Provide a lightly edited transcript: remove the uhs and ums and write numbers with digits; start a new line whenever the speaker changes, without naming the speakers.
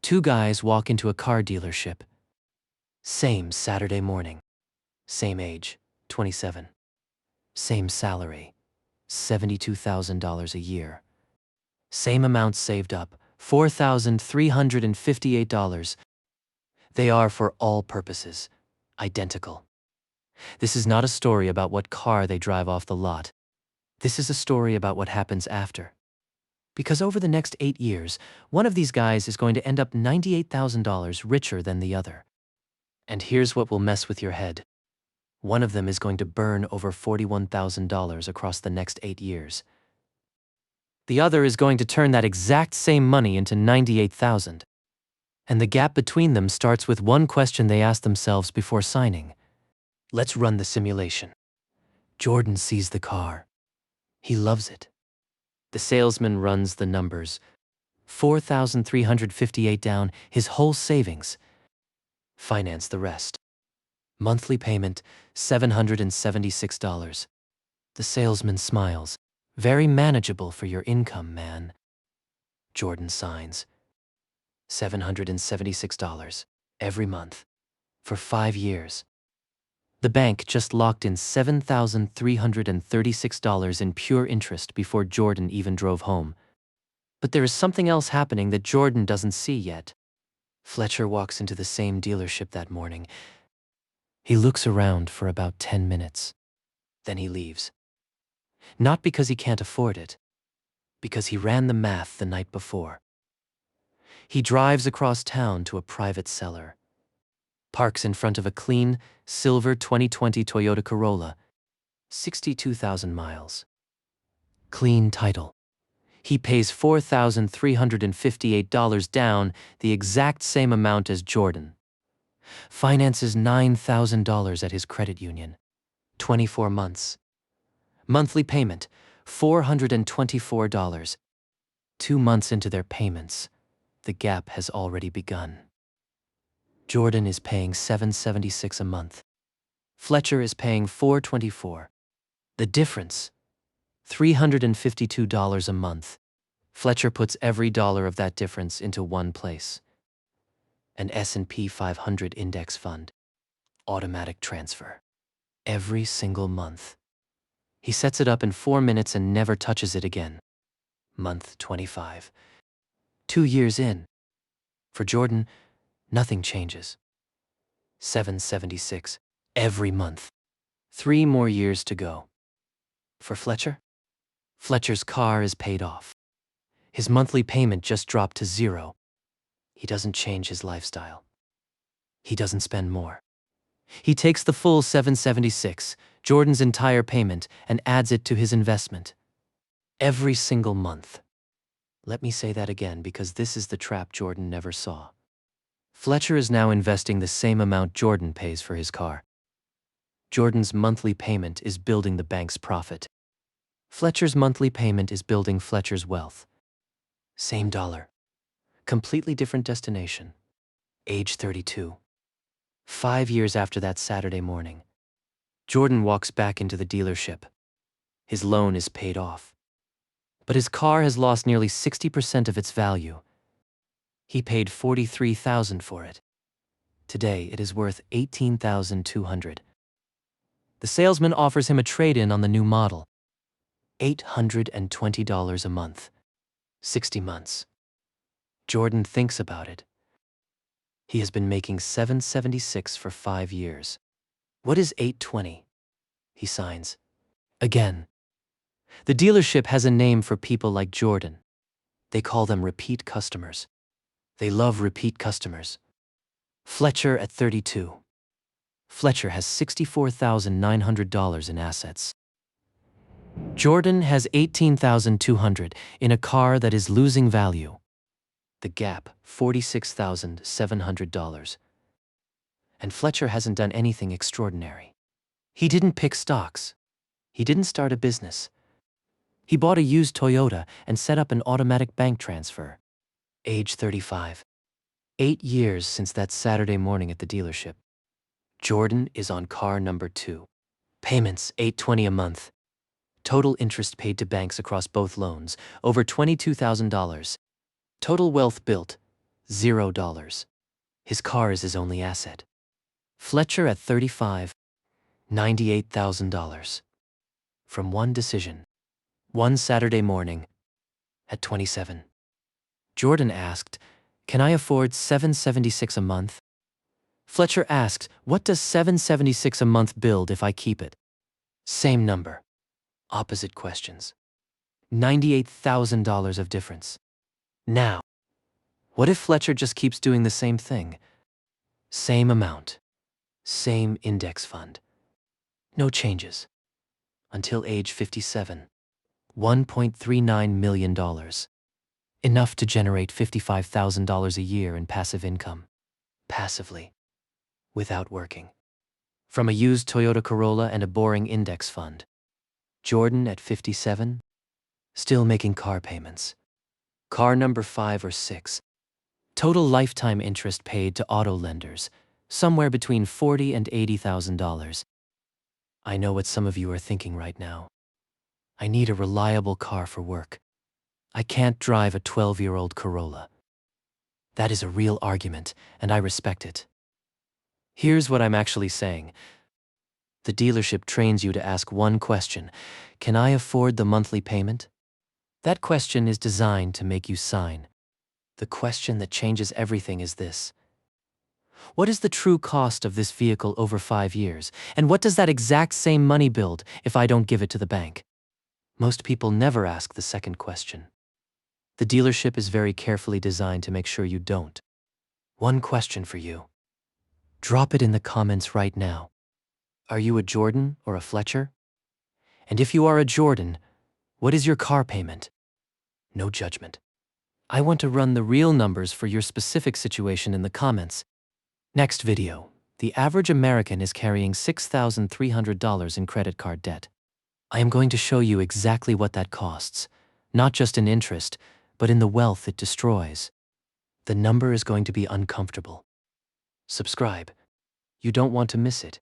Two guys walk into a car dealership. Same Saturday morning. Same age, 27. Same salary, $72,000 a year. Same amount saved up, $4,358. They are, for all purposes, identical. This is not a story about what car they drive off the lot. This is a story about what happens after. Because over the next 8 years, one of these guys is going to end up $98,000 richer than the other. And here's what will mess with your head. One of them is going to burn over $41,000 across the next 8 years. The other is going to turn that exact same money into $98,000. And the gap between them starts with one question they asked themselves before signing. Let's run the simulation. Jordan sees the car. He loves it. The salesman runs the numbers. $4,358 down, his whole savings. Finance the rest. Monthly payment, $776. The salesman smiles. Very manageable for your income, man. Jordan signs. $776 every month for 5 years. The bank just locked in $7,336 in pure interest before Jordan even drove home. But there is something else happening that Jordan doesn't see yet. Fletcher walks into the same dealership that morning. He looks around for about 10 minutes. Then he leaves. Not because he can't afford it, because he ran the math the night before. He drives across town to a private seller, parks in front of a clean, silver 2020 Toyota Corolla, 62,000 miles. Clean title. He pays $4,358 down, the exact same amount as Jordan. Finances $9,000 at his credit union. 24 months. Monthly payment, $424. 2 months into their payments, the gap has already begun. Jordan is paying $776 a month. Fletcher is paying $424. The difference, $352 a month. Fletcher puts every dollar of that difference into one place. An S&P 500 index fund. Automatic transfer. Every single month. He sets it up in 4 minutes and never touches it again. Month 25. 2 years in. For Jordan, nothing changes. $776 every month. 3 more years to go. For Fletcher? Fletcher's car is paid off. His monthly payment just dropped to 0. He doesn't change his lifestyle. He doesn't spend more. He takes the full $776, Jordan's entire payment, and adds it to his investment. Every single month. Let me say that again because this is the trap Jordan never saw. Fletcher is now investing the same amount Jordan pays for his car. Jordan's monthly payment is building the bank's profit. Fletcher's monthly payment is building Fletcher's wealth. Same dollar. Completely different destination. Age 32. 5 years after that Saturday morning. Jordan walks back into the dealership. His loan is paid off. But his car has lost nearly 60% of its value. He paid $43,000 for it. Today, it is worth $18,200. The salesman offers him a trade-in on the new model. $820 a month. 60 months. Jordan thinks about it. He has been making $776 for 5 years. What is $820? He signs. Again. The dealership has a name for people like Jordan. They call them repeat customers. They love repeat customers. Fletcher at 32. Fletcher has $64,900 in assets. Jordan has $18,200 in a car that is losing value. The gap, $46,700. And Fletcher hasn't done anything extraordinary. He didn't pick stocks. He didn't start a business. He bought a used Toyota and set up an automatic bank transfer. Age 35. 8 years since that Saturday morning at the dealership. Jordan is on car number 2. Payments, $820 a month. Total interest paid to banks across both loans, over $22,000. Total wealth built, $0. His car is his only asset. Fletcher at 35, $98,000. From one decision. One Saturday morning, at 27. Jordan asked, "Can I afford $776 a month?" Fletcher asked, "What does $776 a month build if I keep it?" Same number. Opposite questions. $98,000 of difference. Now, what if Fletcher just keeps doing the same thing? Same amount. Same index fund. No changes. Until age 57. $1.39 million. Enough to generate $55,000 a year in passive income. Passively. Without working. From a used Toyota Corolla and a boring index fund. Jordan at 57. Still making car payments. Car number 5 or 6. Total lifetime interest paid to auto lenders, somewhere between $40,000 and $80,000. I know what some of you are thinking right now. I need a reliable car for work. I can't drive a 12-year-old Corolla. That is a real argument, and I respect it. Here's what I'm actually saying. The dealership trains you to ask one question: can I afford the monthly payment? That question is designed to make you sign. The question that changes everything is this: what is the true cost of this vehicle over 5 years, and what does that exact same money build if I don't give it to the bank? Most people never ask the second question. The dealership is very carefully designed to make sure you don't. One question for you. Drop it in the comments right now. Are you a Jordan or a Fletcher? And if you are a Jordan, what is your car payment? No judgment. I want to run the real numbers for your specific situation in the comments. Next video. The average American is carrying $6,300 in credit card debt. I am going to show you exactly what that costs, not just in interest, but in the wealth it destroys. The number is going to be uncomfortable. Subscribe. You don't want to miss it.